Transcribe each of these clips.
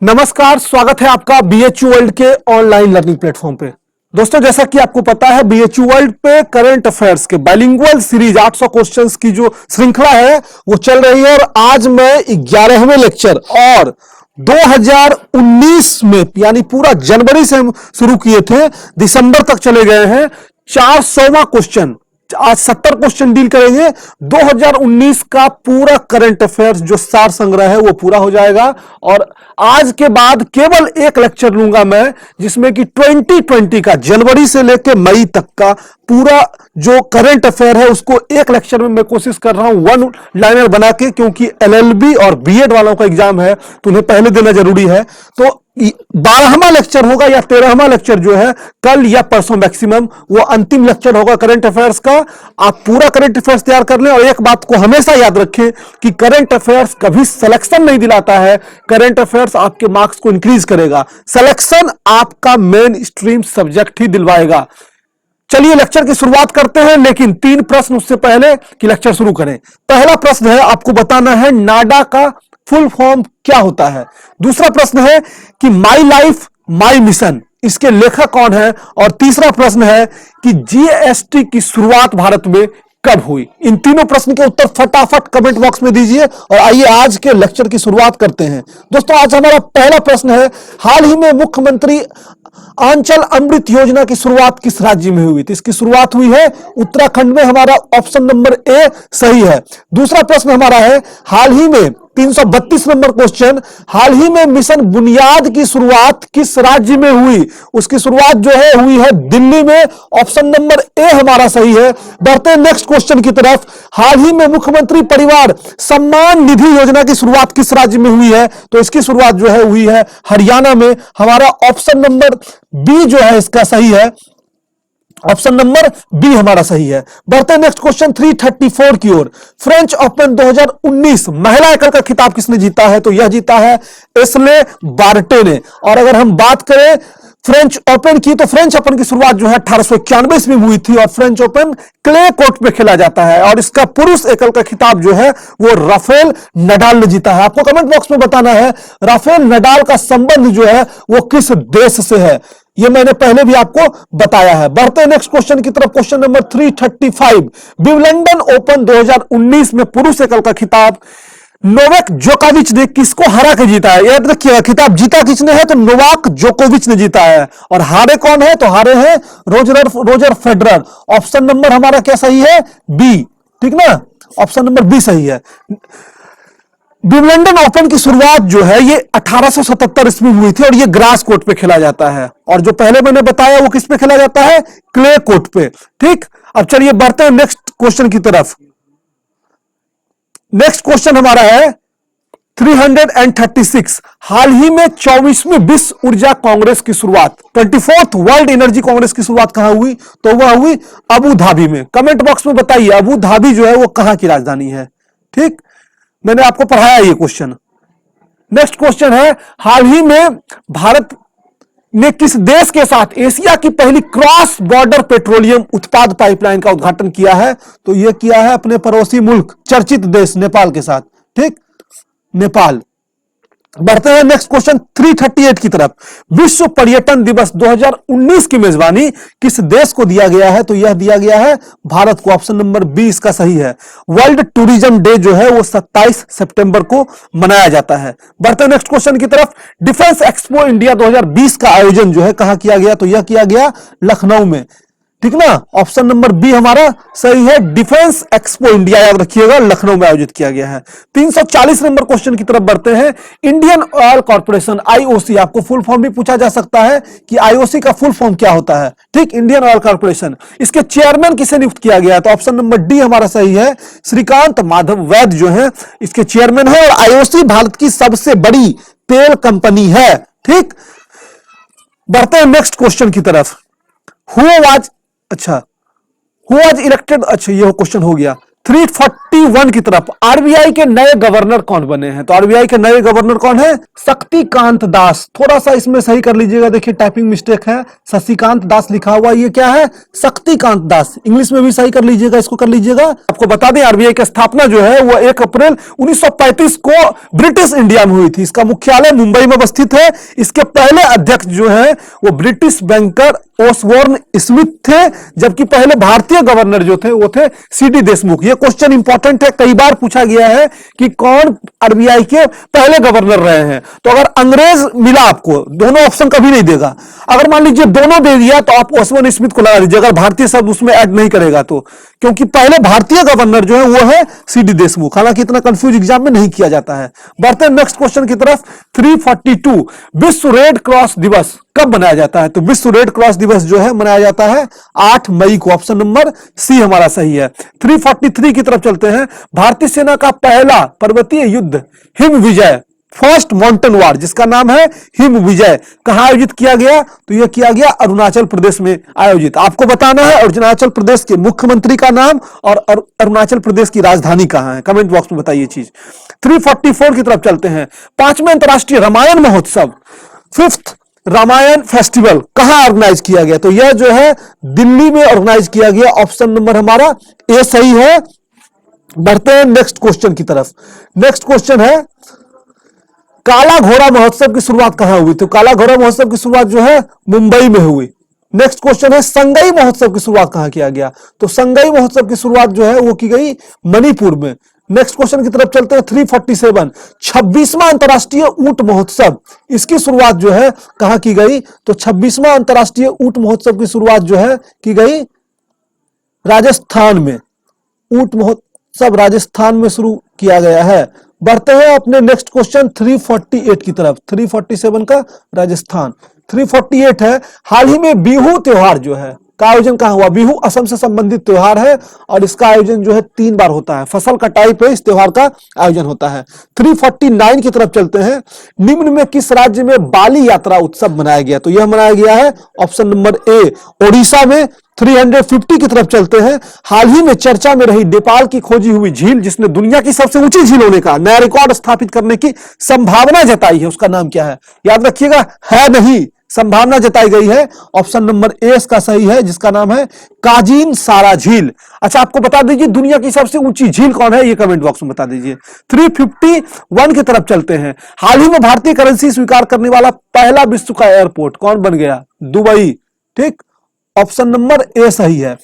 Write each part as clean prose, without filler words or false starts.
नमस्कार, स्वागत है आपका बीएचयू वर्ल्ड के ऑनलाइन लर्निंग प्लेटफॉर्म पे। दोस्तों, जैसा कि आपको पता है, बीएचयू वर्ल्ड पे करंट अफेयर्स के बाइलिंगुअल सीरीज 800 क्वेश्चंस की जो श्रृंखला है वो चल रही है। और आज मैं 11वें लेक्चर और 2019 में यानी पूरा जनवरी से हम शुरू किए थे, दिसंबर तक चले गए हैं। 400वां क्वेश्चन, आज 70 क्वेश्चन डील करेंगे। 2019 का पूरा करंट अफेयर्स जो सार संग्रह है वो पूरा हो जाएगा। और आज के बाद केवल एक लेक्चर लूंगा मैं, जिसमें कि 2020 का जनवरी से लेकर मई तक का पूरा जो करंट अफेयर है उसको एक लेक्चर में मैं कोशिश कर रहा हूं वन लाइनर बना के, क्योंकि एलएलबी और बीएड वालों का एग्जाम है तो उन्हें पहले देना जरूरी है। तो 12वां लेक्चर होगा या 13वां लेक्चर जो है कल या परसों मैक्सिमम, वो अंतिम लेक्चर होगा करंट अफेयर्स का। आप पूरा करंट अफेयर्स तैयार कर लें और एक बात को हमेशा याद रखें कि करंट अफेयर्स कभी सिलेक्शन नहीं दिलाता है, करंट अफेयर्स आपके मार्क्स को इंक्रीज करेगा। सिलेक्शन आपका मेन स्ट्रीम सब्जेक्ट ही दिलवाएगा। चलिए लेक्चर की शुरुआत करते हैं, लेकिन 3 प्रश्न उससे पहले कि लेक्चर शुरू करें। पहला प्रश्न है, आपको बताना है नाडा का फुल फॉर्म क्या होता है। दूसरा प्रश्न है कि माई लाइफ माई मिशन, इसके लेखक कौन है। और तीसरा प्रश्न है कि जीएसटी की शुरुआत भारत में कब हुई। इन तीनों प्रश्न के उत्तर फटाफट कमेंट बॉक्स में दीजिए और आइए आज के लेक्चर की शुरुआत करते हैं। दोस्तों, आज हमारा पहला प्रश्न है, हाल ही में मुख्यमंत्री आंचल अमृत योजना की शुरुआत किस राज्य में हुई थी। इसकी शुरुआत हुई है उत्तराखंड में। हमारा ऑप्शन नंबर ए सही है। दूसरा प्रश्न हमारा है, हाल ही में 332 नंबर क्वेश्चन, हाल ही में मिशन बुनियाद की शुरुआत किस राज्य में हुई। उसकी शुरुआत जो है हुई है दिल्ली में। ऑप्शन नंबर ए हमारा सही है। बढ़ते हैं नेक्स्ट क्वेश्चन की तरफ। हाल ही में मुख्यमंत्री परिवार सम्मान निधि योजना की शुरुआत किस राज्य में हुई है। तो इसकी शुरुआत जो है हुई है हरियाणा में। हमारा ऑप्शन नंबर बी जो है इसका सही है। ऑप्शन नंबर बी हमारा सही है। बढ़ते हैं नेक्स्ट क्वेश्चन 334 की ओर। फ्रेंच ओपन 2019 महिला एकल का खिताब किसने जीता है। तो यह जीता है एशले बार्टे ने। और अगर हम बात करें फ्रेंच ओपन की, तो फ्रेंच ओपन की शुरुआत जो है 1891 में हुई थी और फ्रेंच ओपन क्ले कोर्ट पे खेला जाता है। और इसका पुरुष एकल का खिताब जो है वो राफेल नडाल ने जीता है। आपको कमेंट बॉक्स में बताना है राफेल नडाल का संबंध जो है वो किस देश से है, ये मैंने पहले भी आपको बताया है। बढ़ते हैं नेक्स्ट क्वेश्चन की तरफ। Question number 335। विंबलडन ओपन 2019 में पुरुष एकल का खिताब नोवाक जोकोविच ने किसको हरा के जीता है। याद रखिएगा, खिताब जीता किसने है तो नोवाक जोकोविच ने जीता है। और हारे कौन है तो हारे हैं रोजर फेडरर। ऑप्शन नंबर हमारा क्या सही है, बी। ठीक ना, ऑप्शन नंबर बी सही है। विंबलडन ओपन की शुरुआत जो है ये 1877 ईस्वी में हुई थी और ये ग्रास कोर्ट पे खेला जाता है। और जो पहले मैंने बताया वो किस पे खेला जाता है, क्ले कोर्ट पे। ठीक, अब चलिए बढ़ते हैं नेक्स्ट क्वेश्चन की तरफ। नेक्स्ट क्वेश्चन हमारा है 336। हाल ही में 24वीं विश्व ऊर्जा कांग्रेस की शुरुआत, 24th वर्ल्ड एनर्जी कांग्रेस की शुरुआत कहां हुई। तो वह हुई अबू धाबी में। कमेंट बॉक्स में बताइए अबू धाबी जो है वो कहां की राजधानी है। ठीक, मैंने आपको पढ़ाया ये क्वेश्चन। नेक्स्ट क्वेश्चन है, हाल ही में भारत ने किस देश के साथ एशिया की पहली क्रॉस बॉर्डर पेट्रोलियम उत्पाद पाइपलाइन का उद्घाटन किया है। तो यह किया है अपने पड़ोसी मुल्क चर्चित देश नेपाल के साथ। ठीक, नेपाल। बढ़ते हैं नेक्स्ट क्वेश्चन 338 की तरफ। विश्व पर्यटन दिवस 2019 की मेजबानी किस देश को दिया गया है। तो यह दिया गया है भारत को। ऑप्शन नंबर बी इसका सही है। वर्ल्ड टूरिज्म डे जो है वो 27 सितंबर को मनाया जाता है। बढ़ते हैं नेक्स्ट क्वेश्चन की तरफ। डिफेंस एक्सपो इंडिया 2020 का आयोजन जो है कहां किया गया। तो यह किया गया लखनऊ में। ठीक ना, ऑप्शन नंबर बी हमारा सही है। डिफेंस एक्सपो इंडिया, याद रखिएगा, लखनऊ में आयोजित किया गया है। 340 नंबर क्वेश्चन की तरफ बढ़ते हैं। इंडियन ऑयल कॉर्पोरेशन आईओसी, आपको फुल फॉर्म भी पूछा जा सकता है कि आईओसी का फुल फॉर्म क्या होता है। ठीक, इंडियन ऑयल कॉर्पोरेशन, इसके चेयरमैन किसे नियुक्त किया गया है। तो ऑप्शन नंबर डी हमारा सही है। श्रीकांत माधव वैद्य जो है इसके चेयरमैन है। और आईओसी भारत की सबसे बड़ी तेल कंपनी है। ठीक, बढ़ते हैं नेक्स्ट क्वेश्चन की तरफ। हु वाज इलेक्टेड, अच्छा ये क्वेश्चन हो गया। 341 की तरफ, आरबीआई के नए गवर्नर कौन बने हैं? तो आरबीआई के नए गवर्नर कौन है? शक्तिकांत दास। थोड़ा सा इसमें सही कर लीजिएगा, देखिए टाइपिंग मिस्टेक है, शशिकांत दास लिखा हुआ, ये क्या है? शक्तिकांत दास। इंग्लिश में भी सही कर लीजिएगा, इसको कर लीजिएगा। आपको बता दें आरबीआई की स्थापना जो है वो 1 अप्रैल 1935 को ब्रिटिश इंडिया में हुई थी। इसका मुख्यालय मुंबई में अवस्थित है। इसके पहले अध्यक्ष जो है वो ब्रिटिश बैंकर ओसबोर्न स्मिथ थे, जबकि पहले भारतीय गवर्नर जो थे वो थे सीडी देशमुख। ये क्वेश्चन इंपॉर्टेंट है, कई बार पूछा गया है कि कौन आरबीआई के पहले गवर्नर रहे हैं। तो अगर अंग्रेज मिला आपको, दोनों ऑप्शन कभी नहीं देगा। अगर मान लीजिए दोनों दे दिया तो आप ओसबोर्न स्मिथ को लगा दीजिए, अगर भारतीय शब्द उसमें ऐड नहीं करेगा तो, क्योंकि पहले भारतीय गवर्नर जो है वो है सीडी देशमुख। हालांकि इतना कंफ्यूज एग्जाम में नहीं किया जाता है। बढ़ते हैं नेक्स्ट क्वेश्चन की तरफ। 342, विश्व रेड क्रॉस दिवस कब मनाया जाता है? तो विश्व रेड क्रॉस दिवस जो है मनाया जाता है 8 मई को। ऑप्शन नंबर सी हमारा सही है। 343 की तरफ चलते हैं। भारतीय सेना का पहला पर्वतीय युद्ध हिम विजय, फर्स्ट माउंटेन वॉर, जिसका नाम है हिम विजय, कहां आयोजित किया गया? तो यह किया गया अरुणाचल प्रदेश में आयोजित। आपको बताना है अरुणाचल प्रदेश के मुख्यमंत्री का नाम और अरुणाचल प्रदेश की राजधानी कहां है, कमेंट बॉक्स में बताइए चीज। 344 की तरफ चलते हैं। 5वें अंतरराष्ट्रीय रामायण महोत्सव, 5th रामायण फेस्टिवल कहां ऑर्गेनाइज किया गया? तो यह जो है दिल्ली में ऑर्गेनाइज किया गया। ऑप्शन नंबर हमारा ए सही है। बढ़ते हैं नेक्स्ट क्वेश्चन की तरफ। नेक्स्ट क्वेश्चन है काला घोड़ा महोत्सव की शुरुआत कहां हुई? तो काला घोड़ा महोत्सव की शुरुआत जो है मुंबई में हुई। नेक्स्ट क्वेश्चन है संगई महोत्सव की शुरुआत कहां किया गया? तो संगई महोत्सव की शुरुआत जो है वो की गई मणिपुर में। नेक्स्ट क्वेश्चन की तरफ चलते हैं। 347, 26वां अंतरराष्ट्रीय ऊंट महोत्सव, इसकी शुरुआत जो है कहां की गई? तो 26वां अंतरराष्ट्रीय ऊंट महोत्सव की शुरुआत जो है की गई राजस्थान में। ऊंट महोत्सव राजस्थान में शुरू किया गया है। बढ़ते हैं अपने नेक्स्ट क्वेश्चन 348 की तरफ। 347 का राजस्थान। 348 है हाल ही में बिहू त्योहार जो है का आयोजन कहां हुआ? बिहू असम से संबंधित त्योहार है और इसका आयोजन जो है 3 बार होता है। फसल कटाई पे इस त्योहार का आयोजन होता है। 349 की तरफ चलते हैं। निम्न में किस राज्य में बाली यात्रा उत्सव मनाया गया? तो यह मनाया गया है ऑप्शन नंबर ए ओडिशा में। 350 की तरफ चलते हैं। हाल ही में चर्चा में रही नेपाल की खोजी हुई झील, जिसने दुनिया की सबसे ऊंची झील होने का नया रिकॉर्ड स्थापित करने की संभावना जताई है, उसका नाम क्या है? याद रखिएगा, है नहीं, संभावना जताई गई है। ऑप्शन नंबर ए इसका सही है, जिसका नाम है काजीन सारा झील। अच्छा, आपको बता दीजिए दुनिया की सबसे ऊंची झील कौन है, ये कमेंट बॉक्स में बता दीजिए। 351 की तरफ चलते हैं। हाल ही में भारतीय करेंसी स्वीकार करने वाला पहला विश्व का एयरपोर्ट कौन बन गया? दुबई। ठीक, ऑप्शन नंबर ए सही है।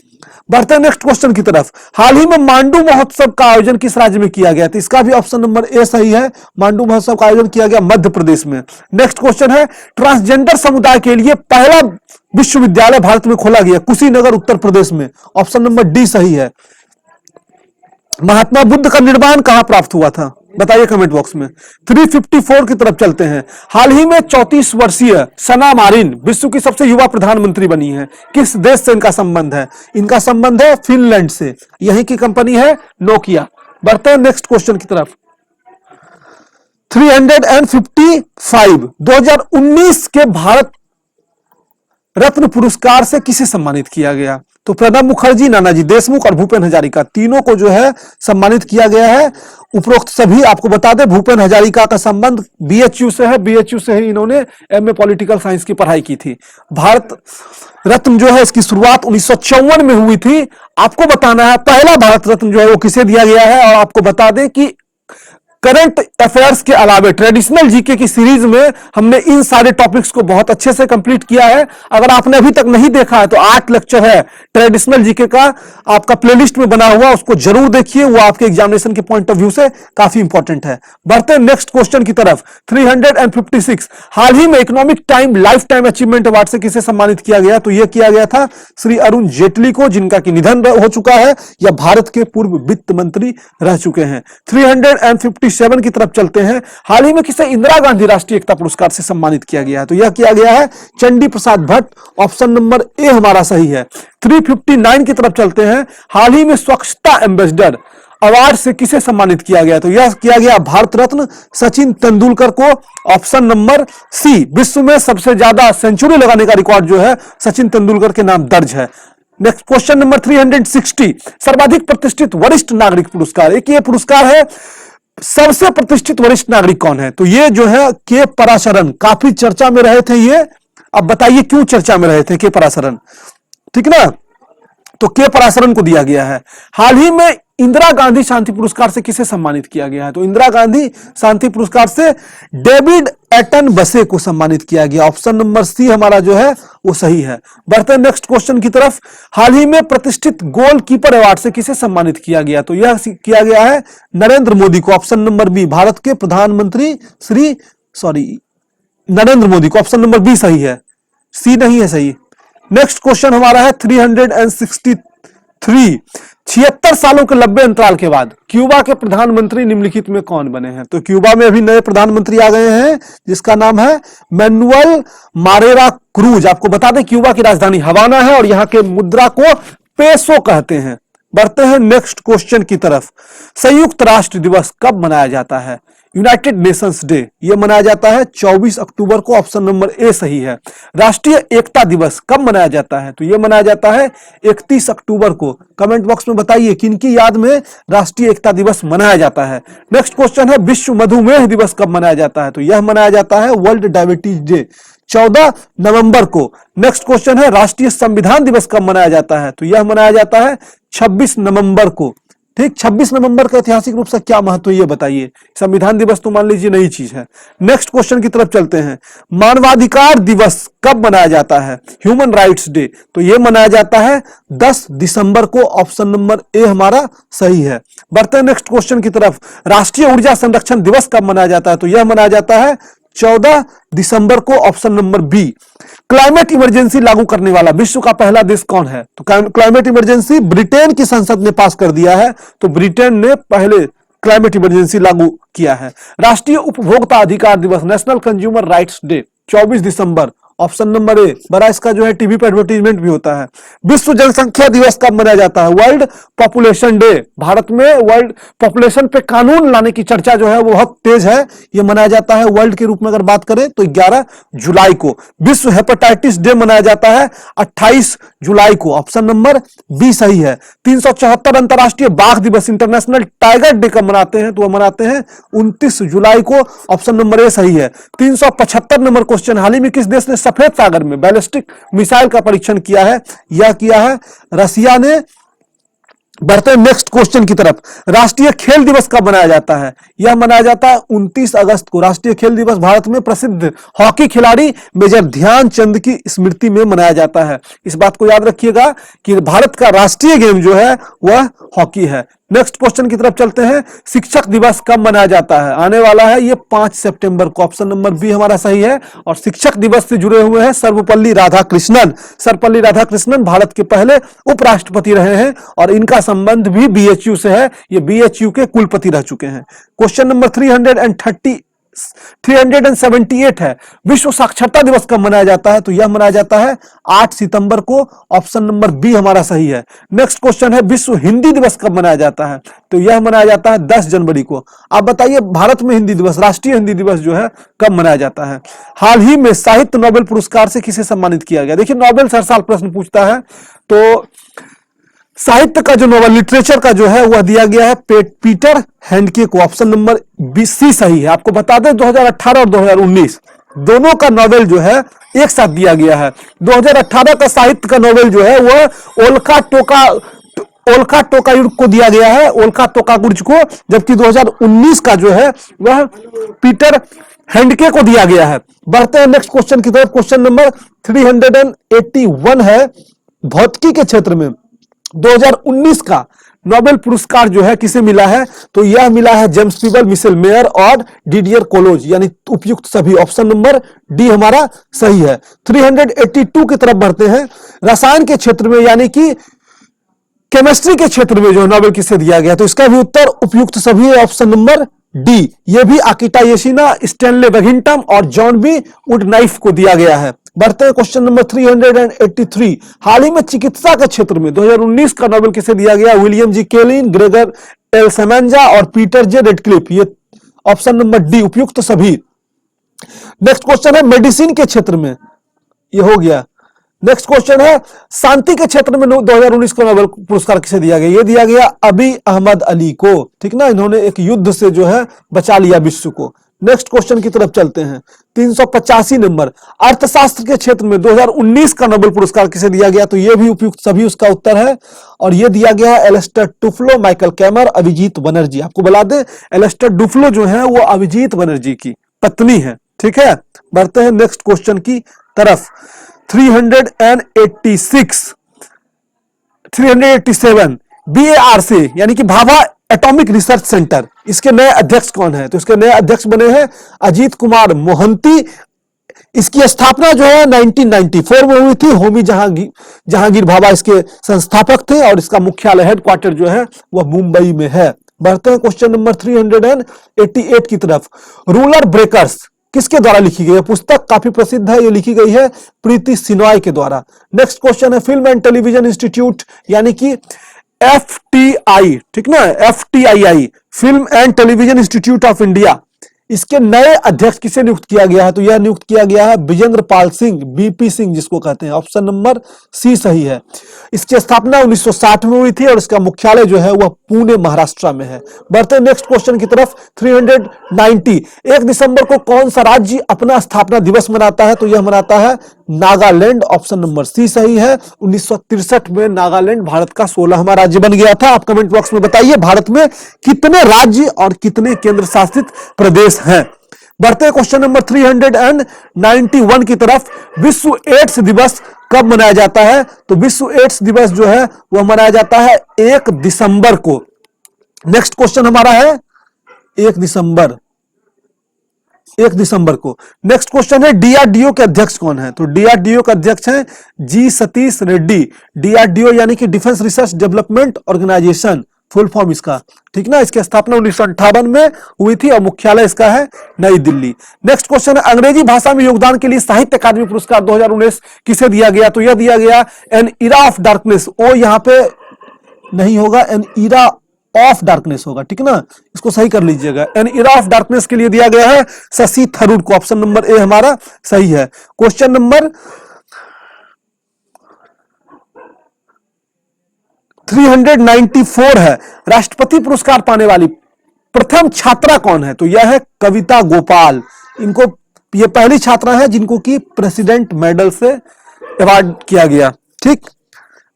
बढ़ते हैं नेक्स्ट क्वेश्चन की तरफ। हाल ही में मांडू महोत्सव का आयोजन किस राज्य में किया गया? तो इसका भी ऑप्शन नंबर ए सही है। मांडू महोत्सव का आयोजन किया गया मध्य प्रदेश में। नेक्स्ट क्वेश्चन है ट्रांसजेंडर समुदाय के लिए पहला विश्वविद्यालय भारत में खोला गया, कुशीनगर उत्तर प्रदेश में। ऑप्शन नंबर डी सही है। महात्मा बुद्ध का निर्माण कहां प्राप्त हुआ था, बताइए कमेंट बॉक्स में। 354 की तरफ चलते हैं। हाल ही में 34 वर्षीय सना मारिन विश्व की सबसे युवा प्रधानमंत्री बनी है। किस देश से इनका संबंध है? इनका संबंध है फिनलैंड से। यहीं की कंपनी है नोकिया। बढ़ते हैं नेक्स्ट क्वेश्चन की तरफ। 355, 2019 के भारत रत्न पुरस्कार से किसे सम्मानित किया गया? तो प्रणब मुखर्जी, नानाजी देशमुख और भूपेन हजारिका, तीनों को जो है सम्मानित किया गया है। उपरोक्त सभी आपको बता दें भूपेन हजारिका का संबंध बीएचयू से है। बीएचयू से ही इन्होंने एमए पॉलिटिकल साइंस की पढ़ाई की थी। भारत रत्न जो है इसकी शुरुआत 1954 में हुई थी। आपको बताना है पहला भारत रत्न जो है वो किसे दिया गया है। और आपको बता दें कि करंट अफेयर्स के अलावा ट्रेडिशनल जीके की सीरीज में हमने इन सारे टॉपिक्स को बहुत अच्छे से कंप्लीट किया है। अगर आपने अभी तक नहीं देखा है तो 8 लेक्चर है ट्रेडिशनल जीके का, आपका प्लेलिस्ट में बना हुआ, उसको जरूर देखिए, वो आपके एग्जामिनेशन के पॉइंट ऑफ व्यू से काफी इंपॉर्टेंट है। बढ़ते हैं नेक्स्ट क्वेश्चन की तरफ। 356, हाल ही में economic time life time achievement award से किसे सम्मानित किया गया? तो यह किया गया था श्री अरुण जेटली को, जिनका की निधन हो चुका है या भारत के पूर्व वित्त मंत्री रह चुके हैं। 357 की तरफ चलते हैं। हाल ही में किसे इंदिरा गांधी राष्ट्रीय एकता पुरस्कार से सम्मानित किया गया है? तो यह किया गया है Chandi Prasad Bhatt. Option number A हमारा सही है। 359 की तरफ चलते हैं। हाल ही में स्वच्छता एम्बेसडर अवार्ड से किसे सम्मानित किया गया? तो यह किया गया भारत रत्न सचिन तेंदुलकर को। ऑप्शन नंबर सी, विश्व में सबसे ज्यादा सेंचुरी लगाने का रिकॉर्ड जो है सचिन तेंदुलकर के नाम दर्ज है। नेक्स्ट क्वेश्चन नंबर 360, सर्वाधिक प्रतिष्ठित वरिष्ठ नागरिक पुरस्कार। एक ये पुरस्कार है, सबसे प्रतिष्ठित वरिष्ठ नागरिक कौन है? तो ये जो है के पराशरन, काफी चर्चा में रहे थे ये। अब बताइए क्यों चर्चा में रहे थे के पराशरन, ठीक ना? तो के पराशरन को दिया गया है। हाल ही में इंदिरा गांधी शांति पुरस्कार से किसे सम्मानित किया गया है? तो इंदिरा गांधी शांति पुरस्कार से डेविड एटन बसे को सम्मानित किया गया। ऑप्शन नंबर सी हमारा जो है वो सही है। बढ़ते हैं नेक्स्ट क्वेश्चन की तरफ। हाल ही में प्रतिष्ठित गोलकीपर अवार्ड से किसे सम्मानित किया गया? तो यह किया गया है नरेंद्र मोदी को। ऑप्शन नंबर बी, भारत के प्रधानमंत्री नरेंद्र मोदी को। ऑप्शन नंबर बी सही है, सी नहीं है सही। नेक्स्ट क्वेश्चन हमारा है 363, 76 सालों के लंबे अंतराल के बाद क्यूबा के प्रधानमंत्री निम्नलिखित में कौन बने हैं? तो क्यूबा में अभी नए प्रधानमंत्री आ गए हैं जिसका नाम है मैनुअल मारेरा क्रूज। आपको बता दें क्यूबा की राजधानी हवाना है और यहां के मुद्रा को पेसो कहते हैं। बढ़ते हैं नेक्स्ट क्वेश्चन की तरफ। संयुक्त राष्ट्र दिवस कब मनाया जाता है? यूनाइटेड नेशंस डे, यह मनाया जाता है 24 अक्टूबर को। ऑप्शन नंबर ए सही है। राष्ट्रीय एकता दिवस कब मनाया जाता है? तो यह मनाया जाता है 31 अक्टूबर को। कमेंट बॉक्स में बताइए किनकी याद में राष्ट्रीय एकता दिवस मनाया जाता है। नेक्स्ट क्वेश्चन है विश्व मधुमेह दिवस कब मनाया जाता है? तो यह मनाया जाता है वर्ल्ड डायबिटीज डे 14 नवंबर को। नेक्स्ट क्वेश्चन है राष्ट्रीय संविधान दिवस कब मनाया जाता है? तो यह मनाया जाता है 26 नवंबर को। ठीक, 26 नवंबर का ऐतिहासिक रूप से क्या महत्व है ये बताइए। संविधान दिवस तो मान लीजिए नई चीज है। नेक्स्ट क्वेश्चन की तरफ चलते हैं। मानवाधिकार दिवस कब मनाया जाता है? ह्यूमन राइट्स डे, तो यह मनाया जाता है 10 दिसंबर को। ऑप्शन नंबर ए हमारा सही है। बढ़ते हैं नेक्स्ट क्वेश्चन की तरफ। राष्ट्रीय ऊर्जा संरक्षण दिवस कब मनाया जाता है? तो यह मनाया जाता है 14 दिसंबर को। Option number B. Climate emergency लागू करने वाला विश्व का पहला देश कौन है? तो क्लाइमेट इमरजेंसी ब्रिटेन की संसद ने पास कर दिया है, तो ब्रिटेन ने पहले क्लाइमेट इमरजेंसी लागू किया है। राष्ट्रीय उपभोक्ता अधिकार दिवस national consumer rights day 24 December. Option number A. बड़ा इसका जो है टीवी पर एडवर्टीजमेंट भी होता है। विश्व जनसंख्या दिवस कब मनाया जाता है? World population day. भारत में वर्ल्ड पॉपुलेशन पे कानून लाने की चर्चा जो है वो बहुत तेज है। ये मनाया जाता है वर्ल्ड के रूप में अगर बात करें तो 11 जुलाई को। विश्व हेपेटाइटिस डे मनाया जाता है 28 जुलाई को। ऑप्शन नंबर बी सही है। 374 अंतरराष्ट्रीय बाघ दिवस इंटरनेशनल टाइगर डे कब मनाते हैं? तो वह मनाते हैं 29 जुलाई को। ऑप्शन नंबर ए सही है। 375 नंबर क्वेश्चन। हाल ही में किस देश ने सफेद सागर में बैलिस्टिक मिसाइल का परीक्षण किया है? यह किया है रसिया ने। बढ़ते हैं नेक्स्ट क्वेश्चन की तरफ। राष्ट्रीय खेल दिवस कब मनाया जाता है? यह मनाया जाता है 29 अगस्त को। राष्ट्रीय खेल दिवस भारत में प्रसिद्ध हॉकी खिलाड़ी मेजर ध्यानचंद की स्मृति में मनाया जाता है। इस बात को याद रखिएगा कि भारत का राष्ट्रीय गेम जो है वह हॉकी है। नेक्स्ट क्वेश्चन की तरफ चलते हैं। शिक्षक दिवस कब मनाया जाता है? आने वाला है ये 5 सितंबर को। ऑप्शन नंबर बी हमारा सही है। और शिक्षक दिवस से जुड़े हुए हैं सर्वपल्ली राधाकृष्णन। सर्वपल्ली राधाकृष्णन भारत के पहले उपराष्ट्रपति रहे हैं और इनका संबंध भी बीएचयू से है। ये बीएचयू के कुलपति रह चुके हैं। क्वेश्चन नंबर 378 है। विश्व साक्षरता दिवस कब मनाया जाता है? तो यह मनाया जाता है 8 सितंबर को। ऑप्शन नंबर बी हमारा सही है। नेक्स्ट क्वेश्चन है विश्व हिंदी दिवस कब मनाया जाता है? तो यह मनाया जाता है 10 जनवरी को। आप बताइए भारत में हिंदी दिवस, राष्ट्रीय हिंदी दिवस जो है कब मनाया जाता है? हाल ही में साहित्य नोबेल पुरस्कार से किसे सम्मानित किया गया? देखिए नोबेल हर साल प्रश्न पूछता है, तो साहित्य का जो नोबेल लिटरेचर का जो है वह दिया गया है पीटर हैंडके को। ऑप्शन नंबर बी सी सही है। आपको बता दें 2018 और 2019 दोनों का नोबेल जो है एक साथ दिया गया है। 2018 का साहित्य का नोबेल जो है वह ओल्का टोकायुर्क को दिया गया है, ओल्का टोकागुर्ज को, जबकि 2019 का जो है वह पीटर हैंडके को दिया गया है। बढ़ते हैं नेक्स्ट क्वेश्चन की तरफ। क्वेश्चन नंबर 381 है। भौतिकी के क्षेत्र में 2019 का नोबेल पुरस्कार जो है किसे मिला है? तो यह मिला है जेम्स पीबल, मिशेल मेयर और डिडियर कोलोज, यानी उपयुक्त सभी। ऑप्शन नंबर डी हमारा सही है। 382 की तरफ बढ़ते हैं। रसायन के क्षेत्र में यानी कि केमिस्ट्री के क्षेत्र में जो नोबेल किसे दिया गया? तो इसका भी उत्तर उपयुक्त सभी है। Option number D. यह भी आकिटा येशिना, स्टैनले बेगिंटम और जॉन बी वुडनाइफ को दिया गया है। बढ़ते हैं क्वेश्चन नंबर 383। हाल ही में चिकित्सा के क्षेत्र में 2019 का नोबेल किसे दिया गया? William G Kaelin, Gregg L Semenza और पीटर जे रेडक्लिफ। ये ऑप्शन नंबर डी उपयुक्त सभी। नेक्स्ट क्वेश्चन है मेडिसिन के क्षेत्र में, ये हो गया। नेक्स्ट क्वेश्चन है, शांति के क्षेत्र में 2019 को नोबेल पुरस्कार किसे दिया गया? ये दिया गया अबी अहमद अली को, ठीक ना, इन्होंने एक युद्ध से जो है बचा लिया विश्व को। नेक्स्ट क्वेश्चन की तरफ चलते हैं, 385 नंबर, अर्थशास्त्र के क्षेत्र में 2019 का नोबेल पुरस्कार किसे दिया गया? तो यह भी उपयुक्त सभी उसका उत्तर है, और यह दिया गया है एलिस्टर टुफ्लो, माइकल कैमर, अभिजीत बनर्जी। आपको बता दें एलिस्टर टुफ्लो जो है वो अभिजीत बनर्जी की पत्नी है, ठीक है। बढ़ते हैं नेक्स्ट क्वेश्चन की तरफ, 387 BARC यानी कि भाभा एटॉमिक रिसर्च सेंटर, इसके नए अध्यक्ष कौन है? तो इसके नए अध्यक्ष बने हैं अजीत कुमार मोहंती। इसकी स्थापना जो है 1994 में हुई थी। होमी जहांगीर भाभा इसके संस्थापक थे, और इसका मुख्यालय हेडक्वार्टर जो है वह मुंबई में है। बढ़ते हैं क्वेश्चन नंबर 388 की तरफ, रूलर ब्रेकर्स किसके द्वारा लिखी गई है? पुस्तक काफी प्रसिद्ध है, ये लिखी गई है प्रीति सिनॉय के द्वारा। नेक्स्ट क्वेश्चन है, फिल्म एंड टेलीविजन इंस्टीट्यूट यानी कि FTI, ठीक ना, FTII, film and television institute of India, इसके नए अध्यक्ष किसे नियुक्त किया गया है? तो यह नियुक्त किया गया है विजेंद्र पाल सिंह, BP सिंह जिसको कहते हैं। ऑप्शन नंबर सी सही है। इसकी स्थापना 1960 में हुई थी, और इसका मुख्यालय जो है वह पुणे महाराष्ट्र में है। बढ़ते हैं नेक्स्ट क्वेश्चन की तरफ, 390, 1 दिसंबर को कौन सा राज्य अपना स्थापना दिवस मनाता है? तो यह मनाता है नागालैंड। ऑप्शन नंबर सी सही है। 1963 में नागालैंड भारत का 16वां राज्य बन गया था। आप कमेंट बॉक्स में बताइए भारत में कितने राज्य और कितने केंद्र शासित प्रदेश हैं। बढ़ते हैं क्वेश्चन नंबर 391 की तरफ, विश्व एड्स दिवस कब मनाया जाता है? तो विश्व एड्स दिवस जो है वह मनाया जाता है 1 दिसंबर को। नेक्स्ट क्वेश्चन हमारा है 1 दिसंबर को। नेक्स्ट क्वेश्चन है, DRDO के अध्यक्ष कौन है? तो DRDO के अध्यक्ष हैं G सतीश रेड्डी। DRDO यानी कि defence research development organisation, full form इसका, ठीक ना। इसकी स्थापना 1958 में हुई थी, और मुख्यालय इसका है नई दिल्ली। नेक्स्ट क्वेश्चन है, अंग्रेजी भाषा में योगदान के लिए साहित्य अकादमी पुरस्कार 2019 किसे दिया गया? तो यह दिया गया एन इरा ऑफ डार्कनेस। ओ यहां पे नहीं होगा, एन इरा ऑफ डार्कनेस होगा, ठीक ना, इसको सही कर लीजिएगा। एन इरा ऑफ डार्कनेस के लिए दिया गया है शशि थरूर को। ऑप्शन नंबर ए हमारा सही है। क्वेश्चन नंबर 394 है, राष्ट्रपति पुरस्कार पाने वाली प्रथम छात्रा कौन है? तो यह है कविता गोपाल। इनको, ये पहली छात्रा है जिनको की प्रेसिडेंट मेडल से अवार्ड किया गया, ठीक।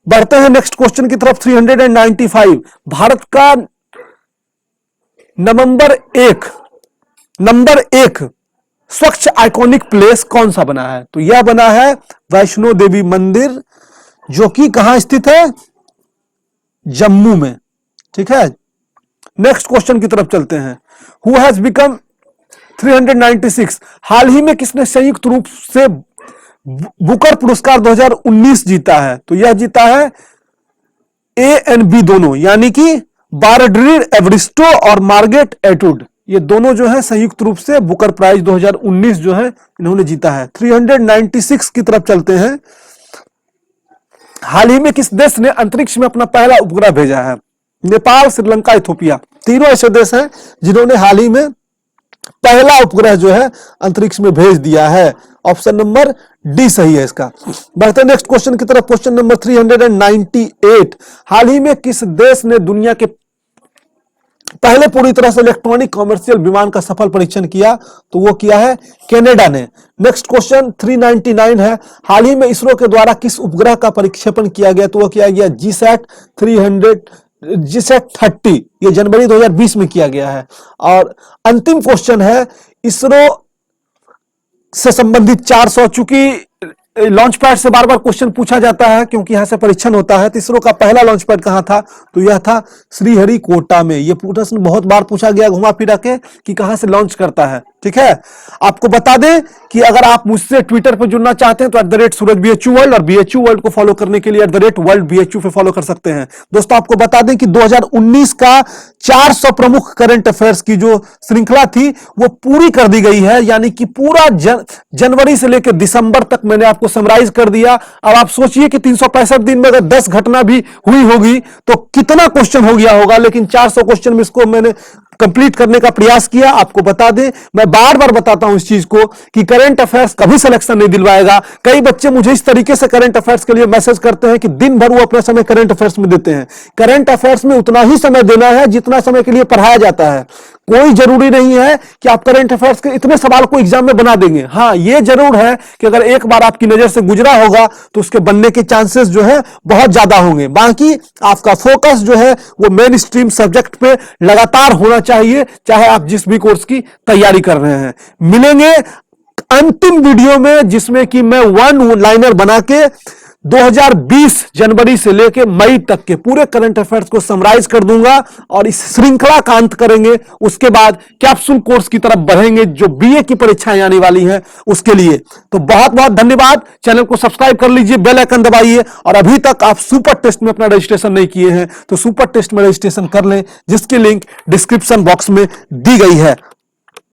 बढ़ते हैं नेक्स्ट क्वेश्चन की तरफ, 395, भारत का नंबर एक स्वच्छ आइकॉनिक प्लेस कौन सा बना है? तो यह बना है वैष्णो देवी मंदिर, जो कि कहां स्थित है? जम्मू में, ठीक है। नेक्स्ट क्वेश्चन की तरफ चलते हैं, हु हैज बिकम 396, हाल ही में किसने संयुक्त रूप से बुकर पुरस्कार 2019 जीता है? तो यह जीता है A&B दोनों, यानी कि बारड्रीर एवरिस्टो और मार्गेट एटवुड, ये दोनों जो है संयुक्त रूप से बुकर प्राइज 2019 जो है इन्होंने जीता है। 396 की तरफ चलते हैं, हाल ही में किस देश ने अंतरिक्ष में अपना पहला उपग्रह भेजा है? नेपाल, श्रीलंका, इथोपिया, तीनों ऐसे देश हैं जिन्होंने हाल ही में पहला उपग्रह जो है अंतरिक्ष में भेज दिया है। ऑप्शन नंबर डी सही है इसका। बढ़ते नेक्स्ट क्वेश्चन की तरफ, क्वेश्चन नंबर 398, हाल ही में किस देश ने दुनिया के पहले पूरी तरह से इलेक्ट्रॉनिक कॉमर्शियल विमान का सफल परीक्षण किया? तो वो किया है कनाडा ने। नेक्स्ट क्वेश्चन 399 है, हाल ही में इसरो के द्वारा किस उपग्रह का परीक्षेपण किया गया? तो वो किया गया GSAT-30, ये जनवरी 2020 में किया गया है। और अंतिम क्वेश्चन है, इसरो से संबंधित 400, चूंकि लॉन्च पैड से बार बार क्वेश्चन पूछा जाता है क्योंकि यहां से परीक्षण होता है, तो इसरो का पहला लॉन्च पैड कहां था? तो यह था श्रीहरिकोटा में। यह प्रश्न बहुत बार पूछा गया घुमा फिरा के कि कहां से लॉन्च करता है, ठीक है। आपको बता दें कि अगर आप मुझसे ट्विटर पर जुड़ना चाहते हैं तो @SurajBHUWorld, और BHU वर्ल्ड को फॉलो करने के लिए @WorldBHU पे फॉलो कर सकते हैं। दोस्तों आपको बता दें कि 2019 का 400 प्रमुख करंट अफेयर्स की जो श्रृंखला थी वो पूरी कर दी गई है, यानी कि पूरा जनवरी से लेकर दिसंबर तक मैंने आपको समराइज कर दिया। अब आप सोचिए कि 365 दिन में अगर 10 घटना भी हुई होगी तो कितना क्वेश्चन हो गया होगा, लेकिन 400 क्वेश्चन में इसको मैंने कंप्लीट करने का प्रयास किया। आपको बता दें, मैं बार बार बताता हूं इस चीज को कि करंट अफेयर्स कभी सिलेक्शन नहीं दिलवाएगा। कई बच्चे मुझे इस तरीके से करंट अफेयर्स के लिए मैसेज करते हैं कि दिन भर वो अपना समय करंट अफेयर्स में देते हैं। करंट अफेयर्स में उतना ही समय देना है जितना समय के लिए पढ़ाया जाता है। कोई जरूरी नहीं है कि आप करंट अफेयर्स के इतने सवाल को एग्जाम में बना देंगे। हाँ, यह जरूर है कि अगर एक बार आपकी नजर से गुजरा होगा तो उसके बनने के चांसेस जो है बहुत ज्यादा होंगे। बाकी आपका फोकस जो है वो मेन स्ट्रीम सब्जेक्ट पे लगातार होना चाहिए, चाहे आप जिस भी कोर्स की तैयारी कर रहे हैं। मिलेंगे अंतिम वीडियो में जिसमें कि मैं वन लाइनर बना के 2020 जनवरी से लेकर मई तक के पूरे करंट अफेयर्स को समराइज कर दूंगा और इस श्रृंखला का अंत करेंगे। उसके बाद कैप्सूल कोर्स की तरफ बढ़ेंगे जो बीए की परीक्षाएं आने वाली हैं उसके लिए। तो बहुत बहुत धन्यवाद। चैनल को सब्सक्राइब कर लीजिए, बेल आइकन दबाइए, और अभी तक आप सुपर टेस्ट में अपना रजिस्ट्रेशन नहीं किए हैं तो सुपर टेस्ट में रजिस्ट्रेशन कर लें, जिसकी लिंक डिस्क्रिप्शन बॉक्स में दी गई है।